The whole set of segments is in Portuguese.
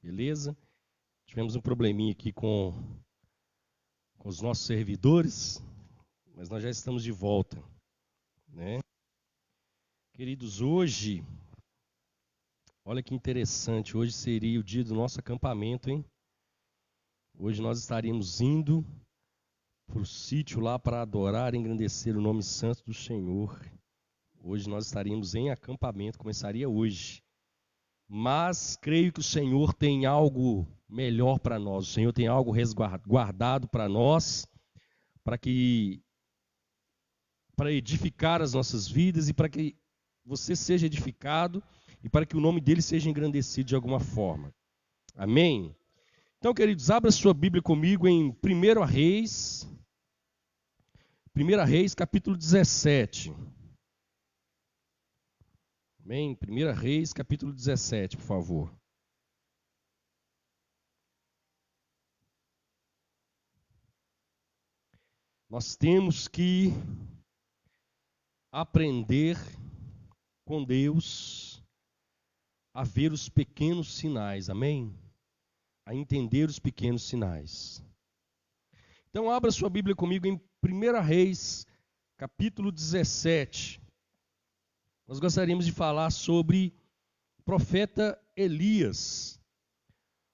Beleza? Tivemos um probleminha aqui com os nossos servidores, mas nós já estamos de volta, né? Queridos, hoje, olha que interessante, hoje seria o dia do nosso acampamento, hein? Hoje nós estaríamos indo para o sítio lá para adorar e engrandecer o nome santo do Senhor. Hoje nós estaríamos em acampamento, começaria hoje. Mas creio que o Senhor tem algo melhor para nós. O Senhor tem algo guardado para nós, para edificar as nossas vidas e para que você seja edificado e para que o nome dele seja engrandecido de alguma forma. Amém? Então, queridos, abra sua Bíblia comigo em 1 Reis, capítulo 17. Amém? 1 Reis, capítulo 17, por favor. Nós temos que aprender com Deus a ver os pequenos sinais, amém? A entender os pequenos sinais. Então, abra sua Bíblia comigo em 1 Reis, capítulo 17. Nós gostaríamos de falar sobre o profeta Elias.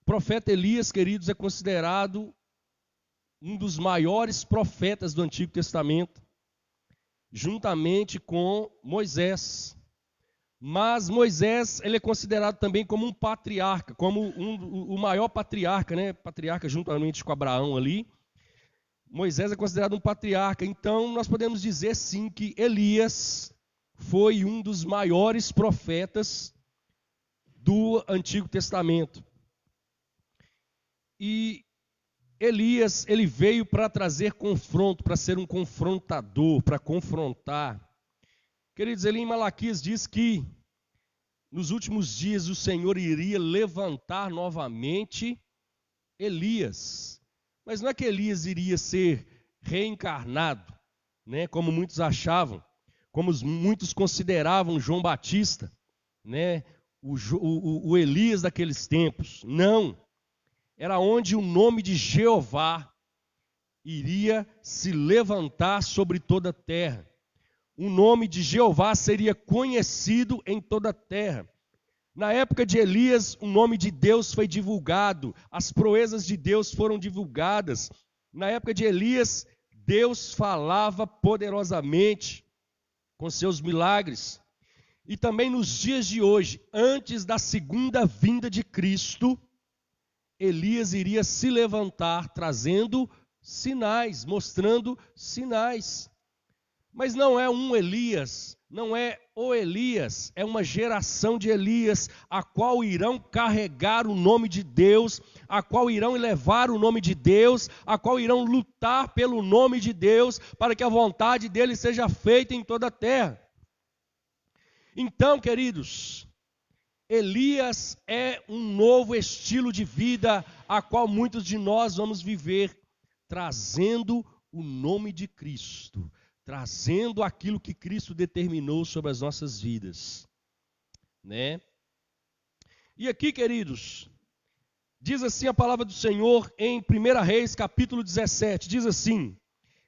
O profeta Elias, queridos, é considerado um dos maiores profetas do Antigo Testamento, juntamente com Moisés. Mas Moisés, ele é considerado também como um patriarca, como o maior patriarca, né? Patriarca juntamente com Abraão ali. Moisés é considerado um patriarca. Então, nós podemos dizer sim que Elias foi um dos maiores profetas do Antigo Testamento. E Elias, ele veio para trazer confronto, para ser um confrontador, para confrontar. Queridos, ele em Malaquias diz que nos últimos dias o Senhor iria levantar novamente Elias. Mas não é que Elias iria ser reencarnado, né, como muitos achavam, como muitos consideravam João Batista, né, o Elias daqueles tempos. Não. Era onde o nome de Jeová iria se levantar sobre toda a terra. O nome de Jeová seria conhecido em toda a terra. Na época de Elias, o nome de Deus foi divulgado, as proezas de Deus foram divulgadas. Na época de Elias, Deus falava poderosamente com seus milagres. E também nos dias de hoje, antes da segunda vinda de Cristo, Elias iria se levantar trazendo sinais, mostrando sinais. Mas não é um Elias, não é o Elias, é uma geração de Elias, a qual irão carregar o nome de Deus, a qual irão elevar o nome de Deus, a qual irão lutar pelo nome de Deus, para que a vontade dele seja feita em toda a terra. Então, queridos, Elias é um novo estilo de vida, a qual muitos de nós vamos viver, trazendo o nome de Cristo, trazendo aquilo que Cristo determinou sobre as nossas vidas, né? E aqui, queridos, diz assim a palavra do Senhor em 1 Reis, capítulo 17, diz assim: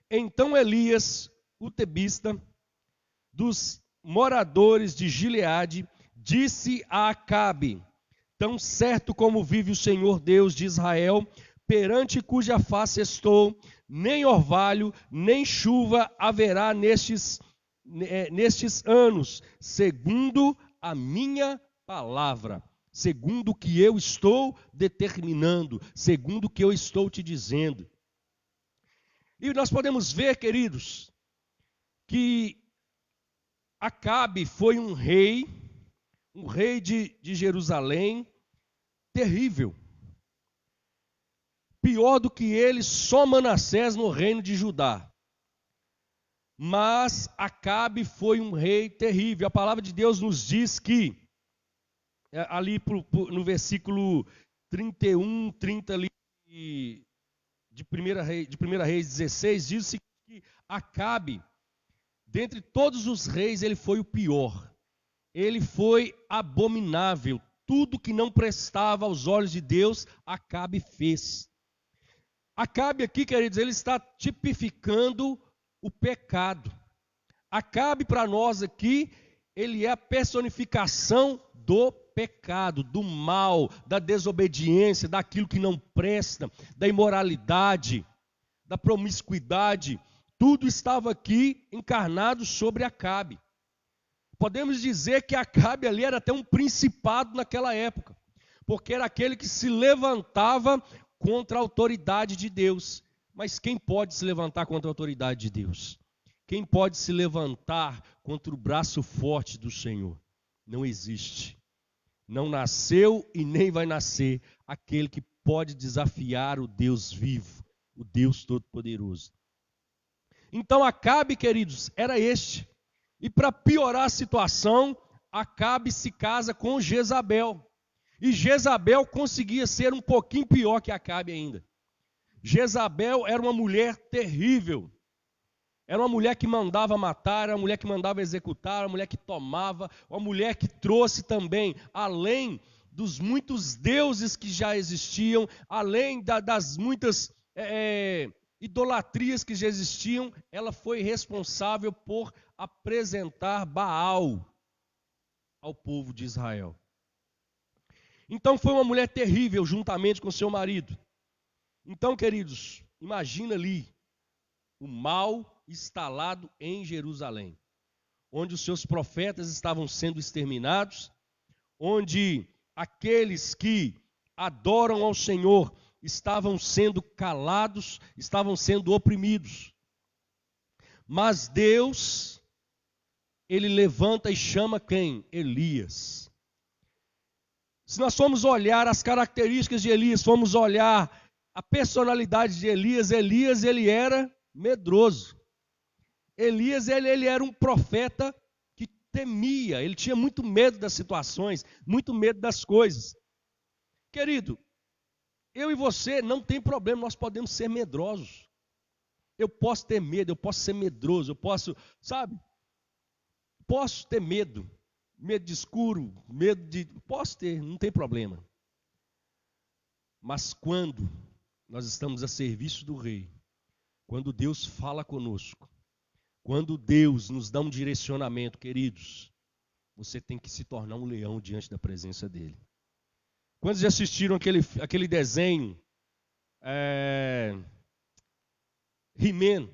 Então Elias, o tebista, dos moradores de Gileade, disse a Acabe: Tão certo como vive o Senhor Deus de Israel, perante cuja face estou, nem orvalho, nem chuva haverá nestes anos, segundo a minha palavra, segundo o que eu estou determinando, segundo o que eu estou te dizendo. E nós podemos ver, queridos, que Acabe foi um rei de Jerusalém terrível. Pior do que ele, só Manassés no reino de Judá. Mas Acabe foi um rei terrível. A palavra de Deus nos diz que, ali no versículo 31, 30 ali, de 1 Reis 16, diz que Acabe, dentre todos os reis, ele foi o pior. Ele foi abominável, tudo que não prestava aos olhos de Deus, Acabe fez. Acabe aqui, queridos, ele está tipificando o pecado. Acabe para nós aqui, ele é a personificação do pecado, do mal, da desobediência, daquilo que não presta, da imoralidade, da promiscuidade. Tudo estava aqui encarnado sobre Acabe. Podemos dizer que Acabe ali era até um principado naquela época, porque era aquele que se levantava contra a autoridade de Deus. Mas quem pode se levantar contra a autoridade de Deus? Quem pode se levantar contra o braço forte do Senhor? Não existe. Não nasceu e nem vai nascer aquele que pode desafiar o Deus vivo, o Deus Todo-Poderoso. Então Acabe, queridos, era este. E para piorar a situação, Acabe se casa com Jezabel. E Jezabel conseguia ser um pouquinho pior que Acabe ainda. Jezabel era uma mulher terrível. Era uma mulher que mandava matar, era uma mulher que mandava executar, era uma mulher que tomava, uma mulher que trouxe também, além dos muitos deuses que já existiam, além das muitas idolatrias que já existiam, ela foi responsável por apresentar Baal ao povo de Israel. Então foi uma mulher terrível juntamente com seu marido. Então, queridos, imagina ali o mal instalado em Jerusalém, onde os seus profetas estavam sendo exterminados, onde aqueles que adoram ao Senhor estavam sendo calados, estavam sendo oprimidos. Mas Deus, ele levanta e chama quem? Elias. Se nós formos olhar as características de Elias, formos olhar a personalidade de Elias, ele era medroso. Elias, ele era um profeta que temia, ele tinha muito medo das situações, muito medo das coisas. Querido, eu e você não tem problema, nós podemos ser medrosos. Eu posso ter medo, eu posso ser medroso, eu posso, posso ter medo. Medo de escuro, posso ter, não tem problema. Mas quando nós estamos a serviço do Rei, quando Deus fala conosco, quando Deus nos dá um direcionamento, queridos, você tem que se tornar um leão diante da presença dEle. Quantos já assistiram aquele desenho, He-Man?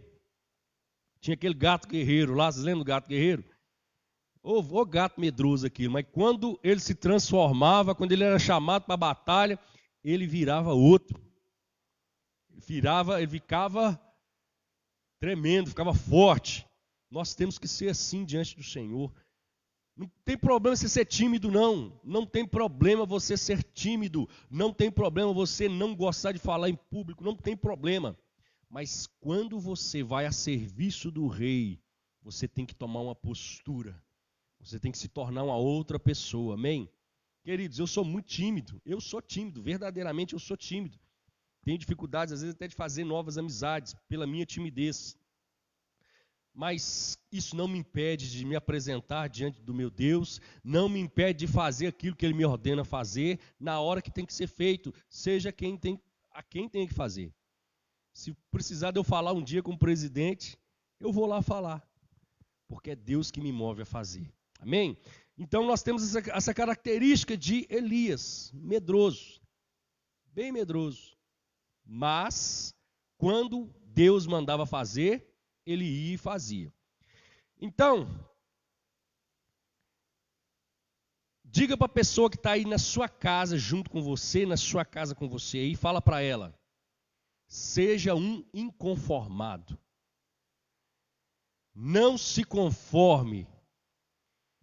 Tinha aquele gato guerreiro lá, vocês lembram do gato guerreiro? O gato medroso aquilo, mas quando ele se transformava, quando ele era chamado para a batalha, ele virava outro. Ele ficava tremendo, ficava forte. Nós temos que ser assim diante do Senhor. Não tem problema você ser tímido, não. Não tem problema você ser tímido. Não tem problema você não gostar de falar em público. Não tem problema. Mas quando você vai a serviço do Rei, você tem que tomar uma postura. Você tem que se tornar uma outra pessoa, amém? Queridos, eu sou muito tímido, verdadeiramente eu sou tímido. Tenho dificuldades, às vezes, até de fazer novas amizades, pela minha timidez. Mas isso não me impede de me apresentar diante do meu Deus, não me impede de fazer aquilo que Ele me ordena fazer, na hora que tem que ser feito, seja a quem tem que fazer. Se precisar de eu falar um dia com o presidente, eu vou lá falar, porque é Deus que me move a fazer. Amém? Então nós temos essa característica de Elias, medroso, bem medroso. Mas, quando Deus mandava fazer, ele ia e fazia. Então, diga para a pessoa que está aí na sua casa, junto com você, na sua casa com você, e fala para ela, seja um inconformado. Não se conforme.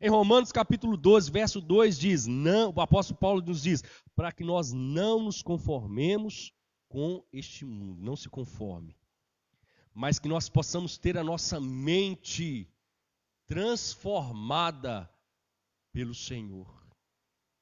Em Romanos capítulo 12, verso 2 diz, o apóstolo Paulo nos diz, para que nós não nos conformemos com este mundo, não se conforme, mas que nós possamos ter a nossa mente transformada pelo Senhor.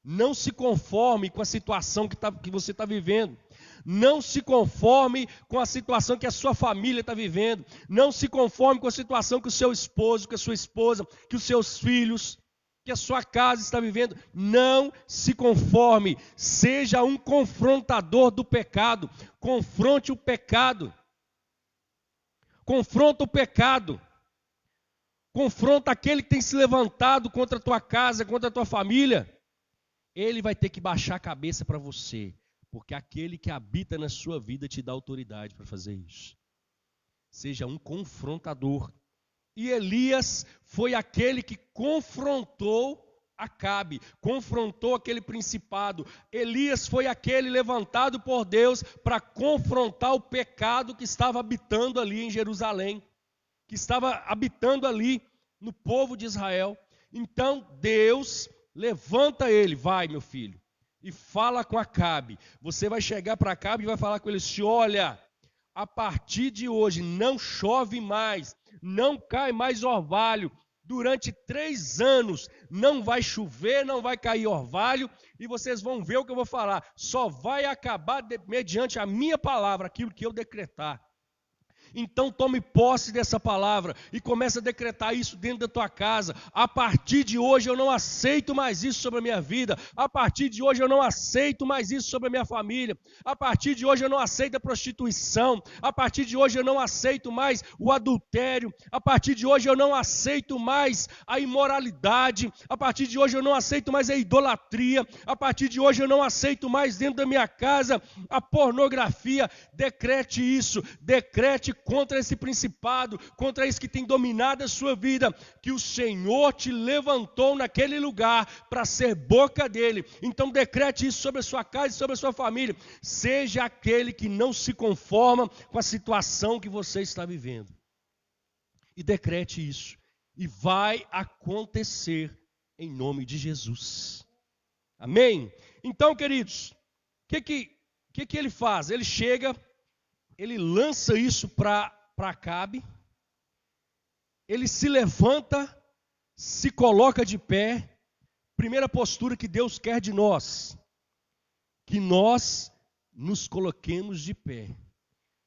Não se conforme com a situação que você está vivendo. Não se conforme com a situação que a sua família está vivendo. Não se conforme com a situação que o seu esposo, que a sua esposa, que os seus filhos. que a sua casa está vivendo. Não se conforme, seja um confrontador do pecado. Confronte o pecado. Confronta o pecado. Confronta aquele que tem se levantado contra a tua casa, contra a tua família. Ele vai ter que baixar a cabeça para você, porque aquele que habita na sua vida te dá autoridade para fazer isso. Seja um confrontador. E Elias foi aquele que confrontou Acabe, confrontou aquele principado. Elias foi aquele levantado por Deus para confrontar o pecado que estava habitando ali em Jerusalém, que estava habitando ali no povo de Israel. Então Deus levanta ele, vai meu filho, e fala com Acabe. Você vai chegar para Acabe e vai falar com ele assim: olha, a partir de hoje não chove mais, não cai mais orvalho, durante 3 anos não vai chover, não vai cair orvalho, e vocês vão ver o que eu vou falar, só vai acabar mediante a minha palavra, aquilo que eu decretar. Então tome posse dessa palavra e comece a decretar isso dentro da tua casa. A partir de hoje eu não aceito mais isso sobre a minha vida. A partir de hoje eu não aceito mais isso sobre a minha família. A partir de hoje eu não aceito a prostituição. A partir de hoje eu não aceito mais o adultério. A partir de hoje eu não aceito mais a imoralidade. A partir de hoje eu não aceito mais a idolatria. A partir de hoje eu não aceito mais dentro da minha casa a pornografia. Decrete isso. Decrete contra esse principado, contra isso que tem dominado a sua vida, que o Senhor te levantou naquele lugar para ser boca dele. Então decrete isso sobre a sua casa e sobre a sua família. Seja aquele que não se conforma com a situação que você está vivendo. E decrete isso. E vai acontecer em nome de Jesus. Amém? Então, queridos, o que ele faz? Ele chega, ele lança isso para Acabe, ele se levanta, se coloca de pé. Primeira postura que Deus quer de nós, que nós nos coloquemos de pé,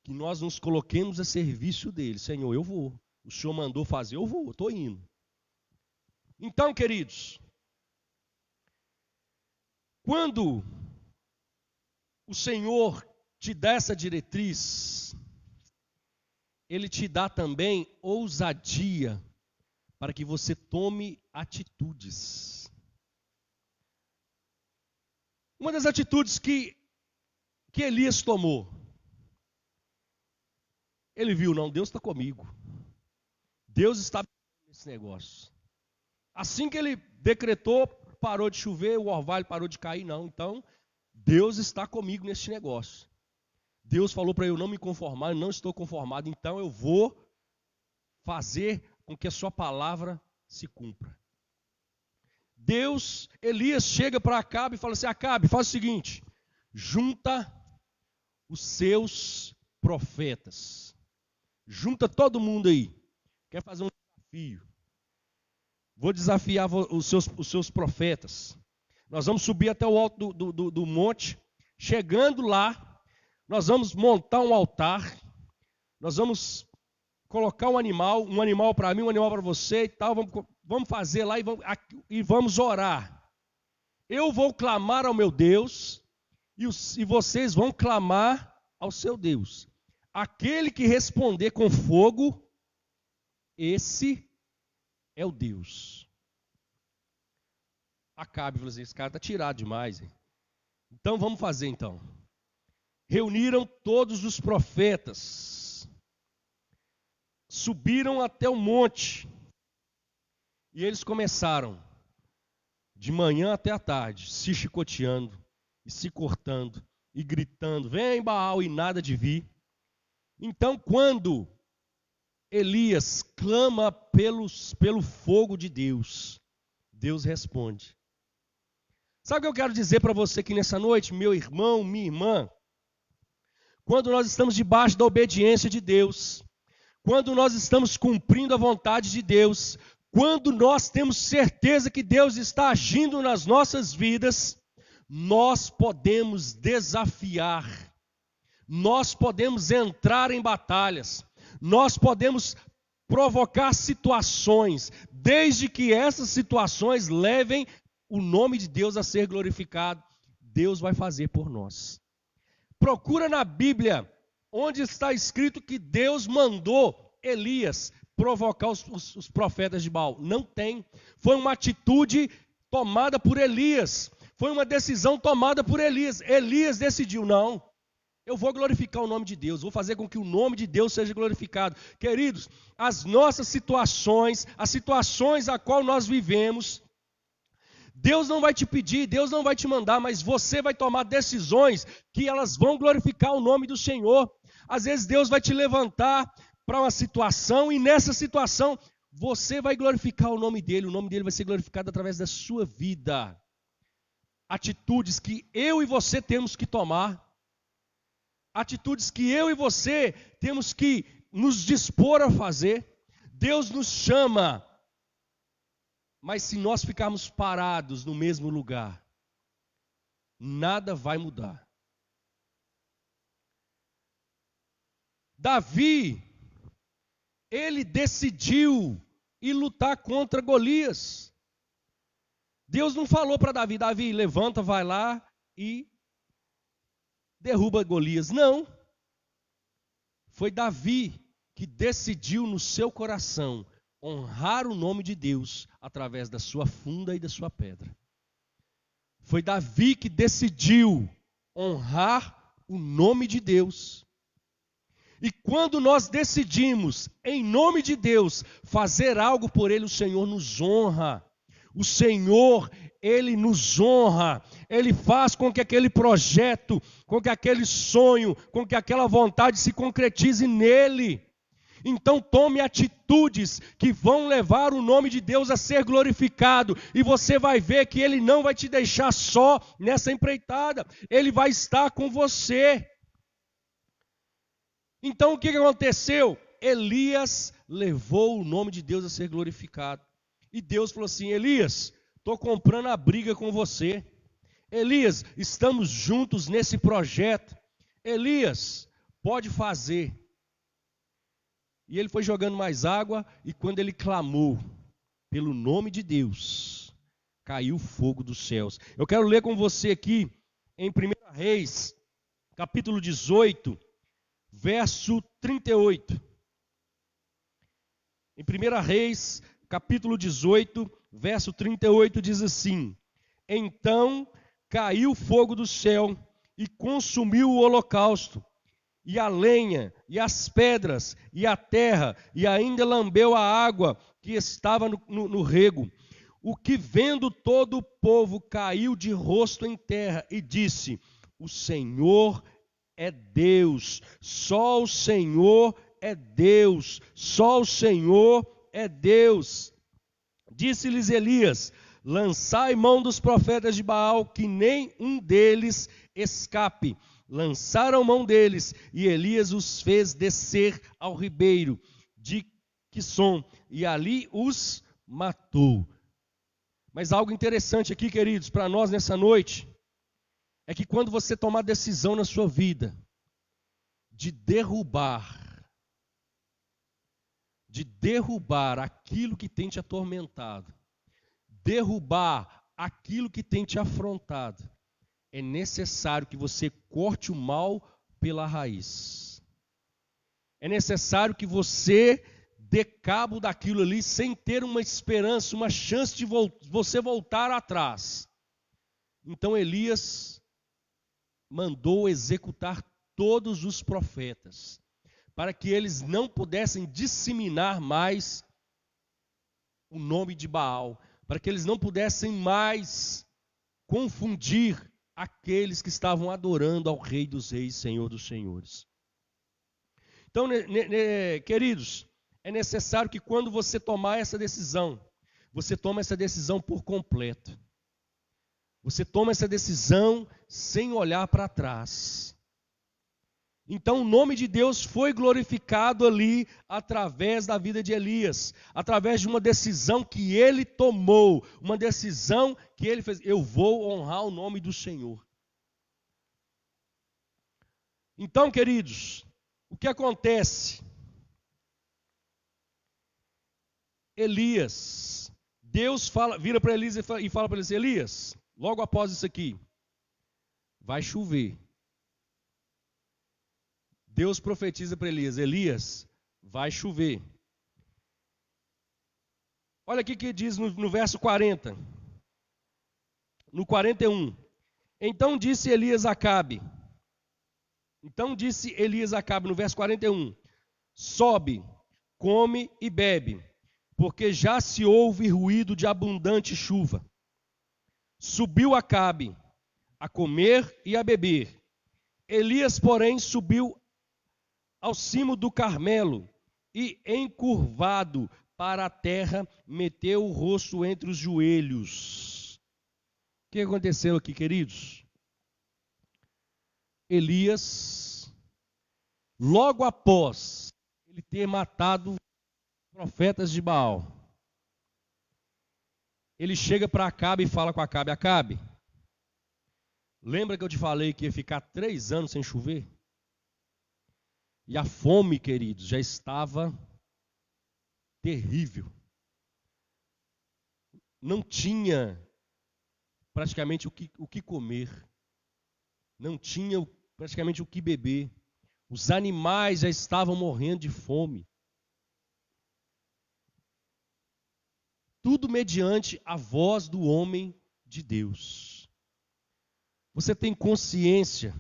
que nós nos coloquemos a serviço dele. Senhor, eu vou, o Senhor mandou fazer, eu vou, estou indo. Então, queridos, quando o Senhor te dá essa diretriz, ele te dá também ousadia para que você tome atitudes. Uma das atitudes que Elias tomou, ele viu, não, Deus está comigo. Deus está nesse negócio. Assim que ele decretou, parou de chover, o orvalho parou de cair, não. Então, Deus está comigo nesse negócio. Deus falou para eu não me conformar, eu não estou conformado, então eu vou fazer com que a sua palavra se cumpra. Elias chega para Acabe e fala assim: Acabe, faz o seguinte, junta os seus profetas, junta todo mundo aí, quer fazer um desafio, vou desafiar os seus profetas, nós vamos subir até o alto do monte, chegando lá, nós vamos montar um altar, nós vamos colocar um animal para mim, um animal para você e tal, vamos fazer lá e vamos orar. Eu vou clamar ao meu Deus e vocês vão clamar ao seu Deus. Aquele que responder com fogo, esse é o Deus. Acabe falou assim: esse cara está tirado demais, hein? Então vamos fazer então. Reuniram todos os profetas, subiram até o monte, e eles começaram, de manhã até a tarde, se chicoteando, e se cortando, e gritando: vem Baal, e nada de vir. Então, quando Elias clama pelo fogo de Deus, Deus responde. Sabe o que eu quero dizer para você aqui nessa noite, meu irmão, minha irmã? Quando nós estamos debaixo da obediência de Deus, quando nós estamos cumprindo a vontade de Deus, quando nós temos certeza que Deus está agindo nas nossas vidas, nós podemos desafiar, nós podemos entrar em batalhas, nós podemos provocar situações, desde que essas situações levem o nome de Deus a ser glorificado, Deus vai fazer por nós. Procura na Bíblia onde está escrito que Deus mandou Elias provocar os profetas de Baal. Não tem. Foi uma atitude tomada por Elias. Foi uma decisão tomada por Elias. Elias decidiu, não, eu vou glorificar o nome de Deus, vou fazer com que o nome de Deus seja glorificado. Queridos, as nossas situações, as situações a qual nós vivemos, Deus não vai te pedir, Deus não vai te mandar, mas você vai tomar decisões que elas vão glorificar o nome do Senhor. Às vezes Deus vai te levantar para uma situação e nessa situação você vai glorificar o nome dele vai ser glorificado através da sua vida. Atitudes que eu e você temos que tomar, atitudes que eu e você temos que nos dispor a fazer. Deus nos chama, mas se nós ficarmos parados no mesmo lugar, nada vai mudar. Davi, ele decidiu ir lutar contra Golias. Deus não falou para Davi, Davi, levanta, vai lá e derruba Golias. Não. Foi Davi que decidiu no seu coração honrar o nome de Deus através da sua funda e da sua pedra. Foi Davi que decidiu honrar o nome de Deus. E quando nós decidimos, em nome de Deus, fazer algo por Ele, o Senhor nos honra. O Senhor, Ele nos honra. Ele faz com que aquele projeto, com que aquele sonho, com que aquela vontade se concretize nele. Então tome atitudes que vão levar o nome de Deus a ser glorificado. E você vai ver que Ele não vai te deixar só nessa empreitada. Ele vai estar com você. Então o que aconteceu? Elias levou o nome de Deus a ser glorificado. E Deus falou assim, Elias, estou comprando a briga com você. Elias, estamos juntos nesse projeto. Elias, pode fazer. E ele foi jogando mais água, e quando ele clamou pelo nome de Deus, caiu fogo dos céus. Eu quero ler com você aqui, em 1 Reis, capítulo 18, verso 38. Em 1 Reis, capítulo 18, verso 38, diz assim, então caiu fogo do céu e consumiu o holocausto, e a lenha, e as pedras, e a terra, e ainda lambeu a água que estava no rego. O que vendo todo o povo caiu de rosto em terra e disse, o Senhor é Deus, só o Senhor é Deus, só o Senhor é Deus. Disse-lhes Elias, lançai mão dos profetas de Baal, que nem um deles escape. Lançaram mão deles, e Elias os fez descer ao ribeiro de Quisson, e ali os matou. Mas algo interessante aqui, queridos, para nós nessa noite, é que quando você tomar decisão na sua vida de derrubar aquilo que tem te atormentado, derrubar aquilo que tem te afrontado, é necessário que você corte o mal pela raiz. É necessário que você dê cabo daquilo ali sem ter uma esperança, uma chance de você voltar atrás. Então Elias mandou executar todos os profetas, para que eles não pudessem disseminar mais o nome de Baal, para que eles não pudessem mais confundir aqueles que estavam adorando ao Rei dos Reis, Senhor dos Senhores. Então, queridos, é necessário que quando você tomar essa decisão, você tome essa decisão por completo. Você toma essa decisão sem olhar para trás. Então o nome de Deus foi glorificado ali através da vida de Elias, através de uma decisão que ele tomou, uma decisão que ele fez, eu vou honrar o nome do Senhor. Então, queridos, o que acontece? Elias. Deus vira para Elias e fala para ele assim: Elias, logo após isso aqui, vai chover. Deus profetiza para Elias: Elias, vai chover. Olha aqui que diz no verso 40. No 41. Então disse Elias a Acabe, no verso 41, sobe, come e bebe, porque já se ouve ruído de abundante chuva. Subiu Acabe a comer e a beber. Elias, porém, subiu ao cimo do Carmelo e, encurvado para a terra, meteu o rosto entre os joelhos. O que aconteceu aqui, queridos? Elias, logo após ele ter matado profetas de Baal, ele chega para Acabe e fala com Acabe: Acabe, lembra que eu te falei que ia ficar 3 anos sem chover? E a fome, queridos, já estava terrível. Não tinha praticamente o que comer. Não tinha praticamente o que beber. Os animais já estavam morrendo de fome. Tudo mediante a voz do homem de Deus. Você tem consciência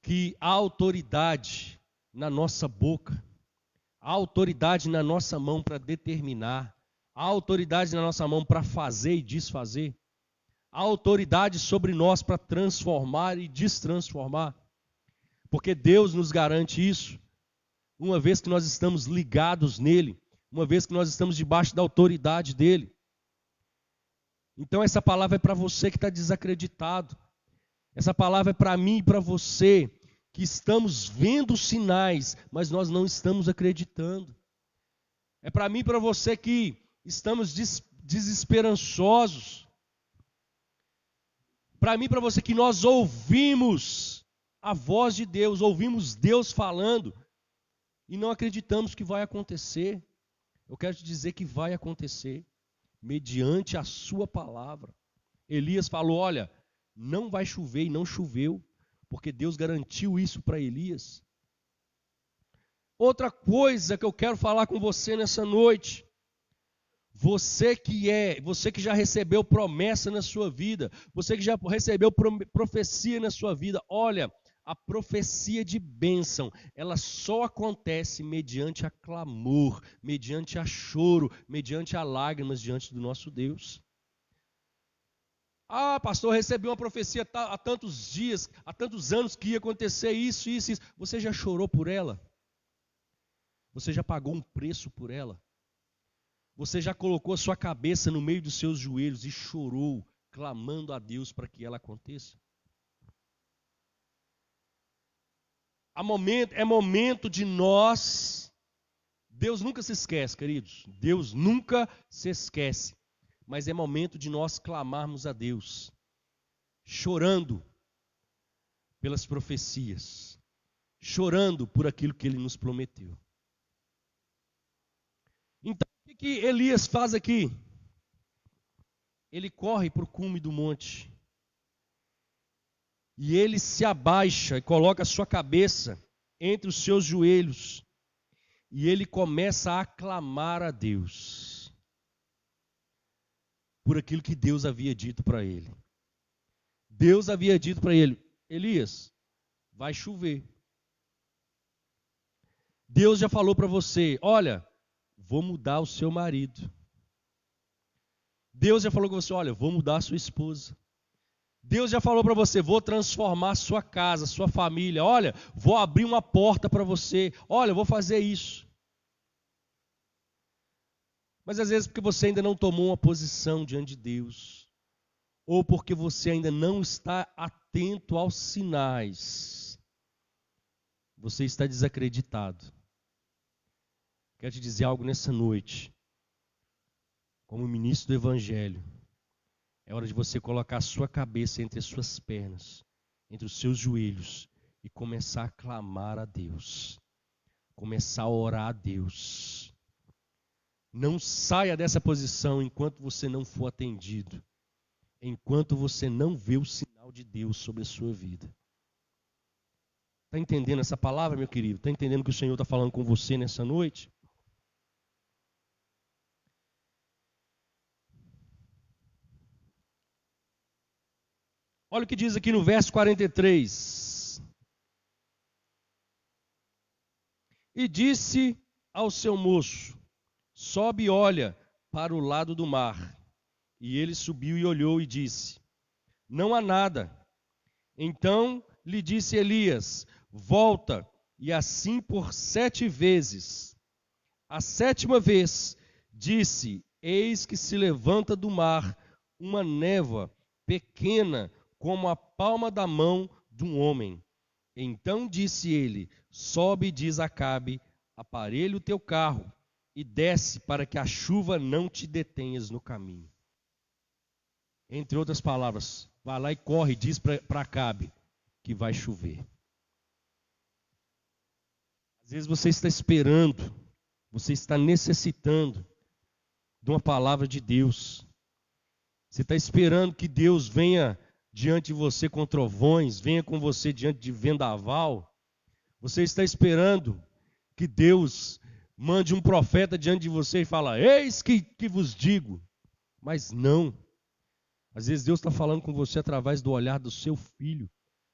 que há autoridade na nossa boca, há autoridade na nossa mão para determinar, há autoridade na nossa mão para fazer e desfazer, há autoridade sobre nós para transformar e destransformar, porque Deus nos garante isso, uma vez que nós estamos ligados nele, uma vez que nós estamos debaixo da autoridade dele. Então essa palavra é para você que está desacreditado, essa palavra é para mim e para você, que estamos vendo sinais, mas nós não estamos acreditando. É para mim e para você que estamos desesperançosos. Para mim e para você que nós ouvimos a voz de Deus, ouvimos Deus falando e não acreditamos que vai acontecer. Eu quero te dizer que vai acontecer, mediante a sua palavra. Elias falou: olha, não vai chover, e não choveu, porque Deus garantiu isso para Elias. Outra coisa que eu quero falar com você nessa noite, você que já recebeu promessa na sua vida, você que já recebeu profecia na sua vida, olha, a profecia de bênção, ela só acontece mediante a clamor, mediante a choro, mediante a lágrimas diante do nosso Deus. Ah, pastor, eu recebi uma profecia há tantos dias, há tantos anos que ia acontecer isso, isso, isso. Você já chorou por ela? Você já pagou um preço por ela? Você já colocou a sua cabeça no meio dos seus joelhos e chorou, clamando a Deus para que ela aconteça? É momento de nós... Deus nunca se esquece, queridos. Deus nunca se esquece. Mas é momento de nós clamarmos a Deus, chorando pelas profecias, chorando por aquilo que Ele nos prometeu. Então, o que Elias faz aqui? Ele corre para o cume do monte, e ele se abaixa e coloca a sua cabeça entre os seus joelhos, e ele começa a clamar a Deus por aquilo que Deus havia dito para ele. Deus havia dito para ele: Elias, vai chover. Deus já falou para você: olha, vou mudar o seu marido. Deus já falou com você: olha, vou mudar a sua esposa. Deus já falou para você: vou transformar a sua casa, a sua família. Olha, vou abrir uma porta para você. Olha, vou fazer isso. Mas às vezes porque você ainda não tomou uma posição diante de Deus, ou porque você ainda não está atento aos sinais, você está desacreditado. Quero te dizer algo nessa noite. Como ministro do Evangelho, é hora de você colocar a sua cabeça entre as suas pernas, entre os seus joelhos, e começar a clamar a Deus, começar a orar a Deus. Não saia dessa posição enquanto você não for atendido. Enquanto você não vê o sinal de Deus sobre a sua vida. Está entendendo essa palavra, meu querido? Está entendendo que o Senhor está falando com você nessa noite? Olha o que diz aqui no verso 43. E disse ao seu moço: sobe e olha para o lado do mar. E ele subiu e olhou e disse: não há nada. Então lhe disse Elias: volta, e assim por 7 vezes. A 7ª vez disse: eis que se levanta do mar uma névoa pequena como a palma da mão de um homem. Então disse ele: sobe e diz a Acabe: aparelha o teu carro e desce, para que a chuva não te detenhas no caminho. Entre outras palavras, vai lá e corre e diz para Acabe que vai chover. Às vezes você está esperando, você está necessitando de uma palavra de Deus. Você está esperando que Deus venha diante de você com trovões, venha com você diante de vendaval. Você está esperando que Deus mande um profeta diante de você e fala: eis que vos digo. Mas não. Às vezes Deus está falando com você através do olhar do seu filho.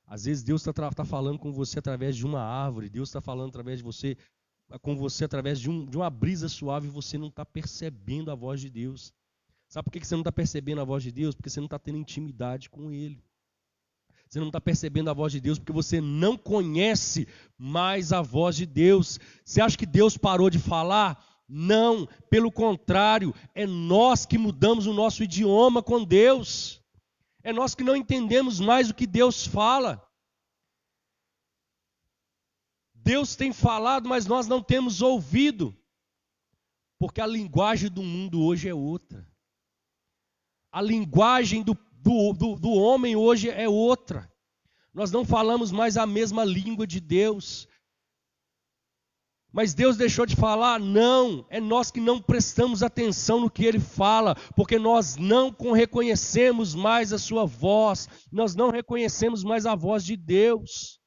Às vezes Deus está falando com você através de uma árvore. Deus está falando através de você, com você através de uma brisa suave, e você não está percebendo a voz de Deus. Sabe por que você não está percebendo a voz de Deus? Porque você não está tendo intimidade com Ele. Você não está percebendo a voz de Deus porque você não conhece mais a voz de Deus. Você acha que Deus parou de falar? Não, pelo contrário, é nós que mudamos o nosso idioma com Deus. É nós que não entendemos mais o que Deus fala. Deus tem falado, mas nós não temos ouvido. Porque a linguagem do mundo hoje é outra. A linguagem do homem hoje é outra. Nós não falamos mais a mesma língua de Deus. Mas Deus deixou de falar? Não, é nós que não prestamos atenção no que Ele fala, porque nós não reconhecemos mais a sua voz, nós não reconhecemos mais a voz de Deus.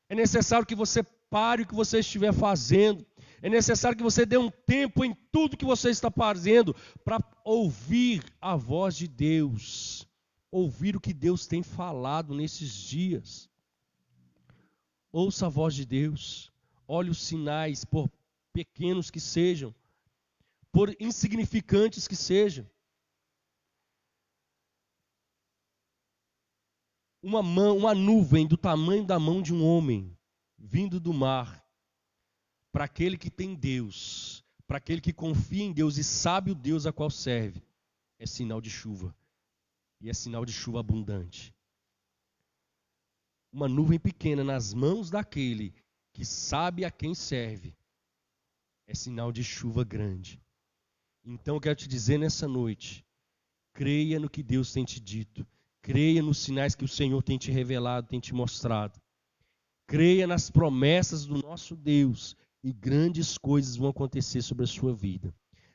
É necessário que você pare o que você estiver fazendo, é necessário que você dê um tempo em tudo que você está fazendo para ouvir a voz de Deus, ouvir o que Deus tem falado nesses dias. Ouça a voz de Deus. Olhe os sinais, por pequenos que sejam, por insignificantes que sejam. Uma nuvem do tamanho da mão de um homem, vindo do mar, para aquele que tem Deus, para aquele que confia em Deus e sabe o Deus a qual serve, é sinal de chuva. E é sinal de chuva abundante. Uma nuvem pequena nas mãos daquele que sabe a quem serve, é sinal de chuva grande. Então eu quero te dizer nessa noite, creia no que Deus tem te dito, creia nos sinais que o Senhor tem te revelado, tem te mostrado. Creia nas promessas do nosso Deus e grandes coisas vão acontecer sobre a sua vida.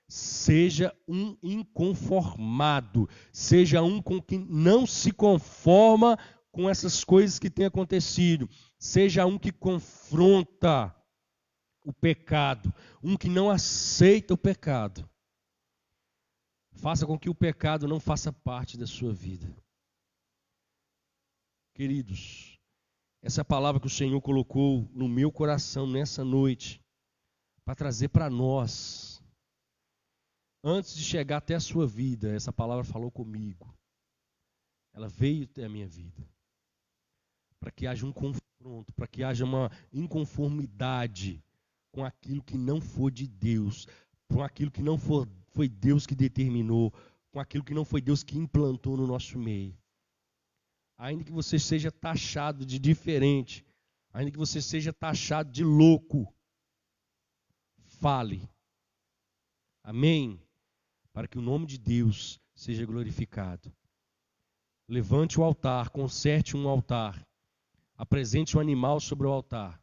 Seja um inconformado, seja um com que não se conforma com essas coisas que têm acontecido. Seja um que confronta o pecado, um que não aceita o pecado. Faça com que o pecado não faça parte da sua vida. Queridos, essa é a palavra que o Senhor colocou no meu coração nessa noite, para trazer para nós. Antes de chegar até a sua vida, essa palavra falou comigo. Ela veio até a minha vida. Para que haja um confronto, para que haja uma inconformidade com aquilo que não for de Deus, com aquilo que não foi Deus que determinou, com aquilo que não foi Deus que implantou no nosso meio. Ainda que você seja taxado de diferente, ainda que você seja taxado de louco, fale. Amém? Para que o nome de Deus seja glorificado. Levante o altar, conserte um altar. Apresente um animal sobre o altar.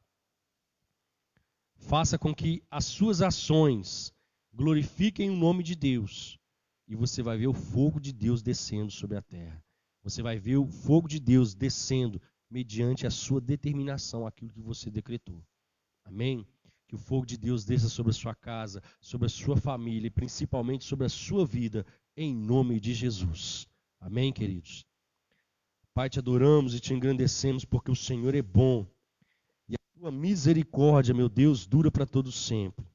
Faça com que as suas ações Glorifiquem o nome de Deus. E você vai ver o fogo de Deus descendo sobre a terra. Você vai ver o fogo de Deus descendo mediante a sua determinação, aquilo que você decretou. Amém? Que o fogo de Deus desça sobre a sua casa, sobre a sua família e principalmente sobre a sua vida, em nome de Jesus. Amém, queridos? Pai, te adoramos e te engrandecemos porque o Senhor é bom. E a tua misericórdia, meu Deus, dura para todo sempre.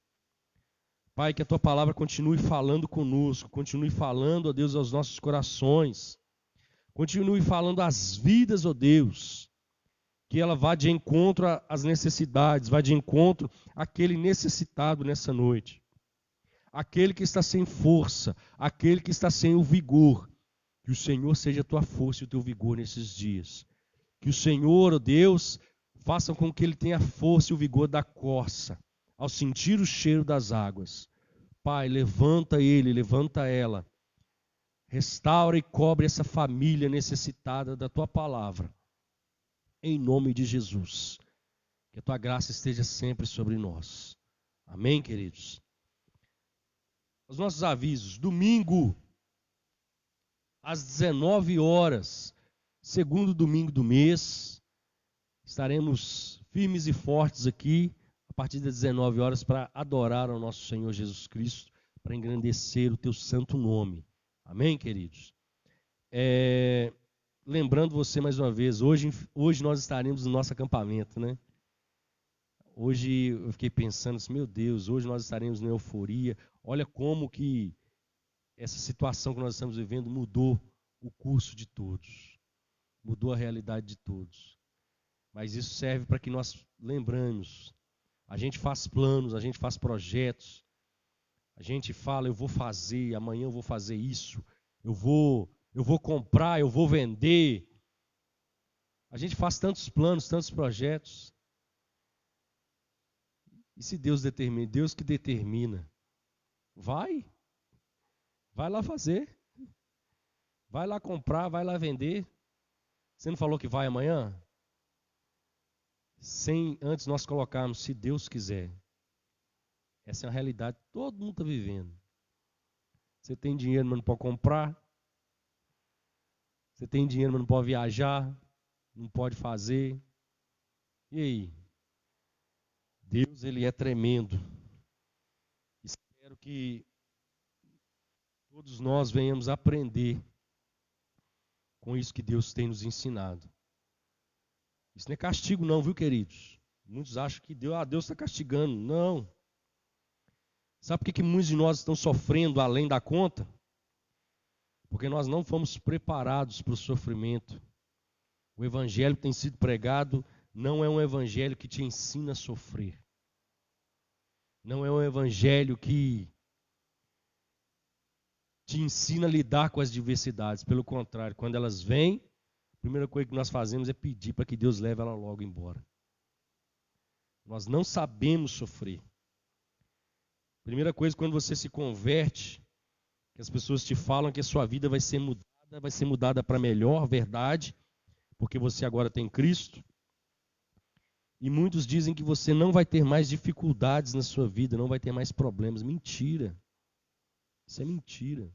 Pai, que a tua palavra continue falando conosco, continue falando, ó Deus, aos nossos corações. Continue falando às vidas, ó Deus. Que ela vá de encontro às necessidades, vá de encontro àquele necessitado nessa noite. Aquele que está sem força, aquele que está sem o vigor. Que o Senhor seja a tua força e o teu vigor nesses dias. Que o Senhor, ó Deus, faça com que ele tenha a força e o vigor da corça, ao sentir o cheiro das águas. Pai, levanta ele, levanta ela. Restaura e cobre essa família necessitada da tua palavra. Em nome de Jesus. Que a tua graça esteja sempre sobre nós. Amém, queridos? Os nossos avisos. Domingo, às 19 horas, segundo domingo do mês, estaremos firmes e fortes aqui, a partir das 19 horas, para adorar ao nosso Senhor Jesus Cristo, para engrandecer o teu santo nome. Amém, queridos? Lembrando você mais uma vez, hoje nós estaremos no nosso acampamento, né? Hoje eu fiquei pensando assim, meu Deus, hoje nós estaremos na euforia. Olha como que essa situação que nós estamos vivendo mudou o curso de todos. Mudou a realidade de todos. Mas isso serve para que nós lembramos. A gente faz planos, a gente faz projetos. A gente fala, eu vou fazer, amanhã eu vou fazer isso. Eu vou comprar, eu vou vender. A gente faz tantos planos, tantos projetos. E se Deus determina, Deus que determina, vai lá fazer. Vai lá comprar, vai lá vender. Você não falou que vai amanhã? Sem antes nós colocarmos, se Deus quiser. Essa é uma realidade que todo mundo está vivendo. Você tem dinheiro, mas não pode comprar. Você tem dinheiro, mas não pode viajar. Não pode fazer. E aí? Deus, ele é tremendo. Espero que todos nós venhamos aprender com isso que Deus tem nos ensinado. Isso não é castigo não, viu, queridos? Muitos acham que Deus está castigando. Não. Sabe por que muitos de nós estão sofrendo além da conta? Porque nós não fomos preparados para o sofrimento. O evangelho que tem sido pregado não é um evangelho que te ensina a sofrer. Não é um evangelho que te ensina a lidar com as diversidades. Pelo contrário, quando elas vêm, a primeira coisa que nós fazemos é pedir para que Deus leve ela logo embora. Nós não sabemos sofrer. Primeira coisa, quando você se converte, que as pessoas te falam que a sua vida vai ser mudada para melhor, verdade, porque você agora tem Cristo. E muitos dizem que você não vai ter mais dificuldades na sua vida, não vai ter mais problemas. Mentira. Isso é mentira.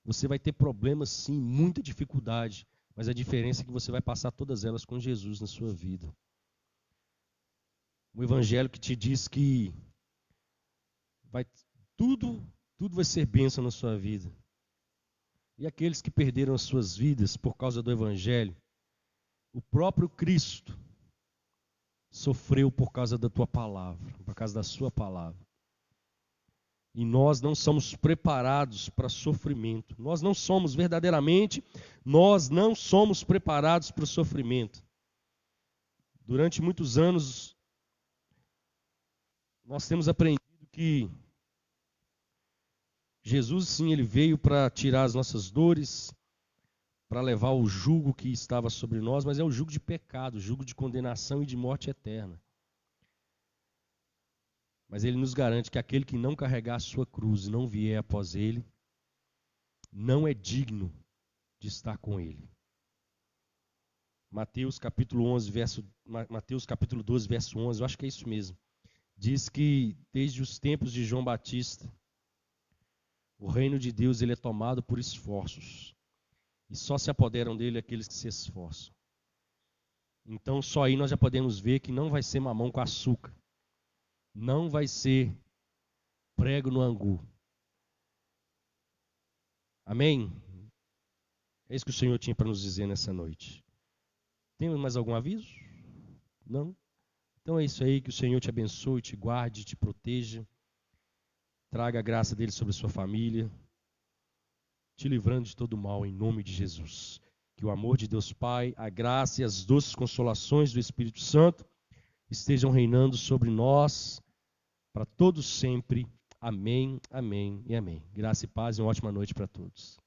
Você vai ter problemas sim, muita dificuldade, mas a diferença é que você vai passar todas elas com Jesus na sua vida. O evangelho que te diz que tudo vai ser bênção na sua vida. E aqueles que perderam as suas vidas por causa do evangelho, o próprio Cristo sofreu por causa da tua palavra, por causa da sua palavra. E nós não somos preparados para sofrimento. Nós não somos preparados para o sofrimento. Durante muitos anos, nós temos aprendido que Jesus, sim, ele veio para tirar as nossas dores, para levar o jugo que estava sobre nós, mas é o jugo de pecado, o jugo de condenação e de morte eterna. Mas ele nos garante que aquele que não carregar a sua cruz e não vier após ele, não é digno de estar com ele. Mateus capítulo 12, verso 11, eu acho que é isso mesmo. diz que desde os tempos de João Batista, o reino de Deus ele é tomado por esforços. E só se apoderam dele aqueles que se esforçam. Então só aí nós já podemos ver que não vai ser mamão com açúcar. Não vai ser prego no angu. Amém? É isso que o Senhor tinha para nos dizer nessa noite. Temos mais algum aviso? Não? Então é isso aí, que o Senhor te abençoe, te guarde, te proteja. Traga a graça dele sobre a sua família, te livrando de todo mal em nome de Jesus. Que o amor de Deus Pai, a graça e as doces consolações do Espírito Santo estejam reinando sobre nós para todos sempre. Amém, amém e amém. Graça e paz e uma ótima noite para todos.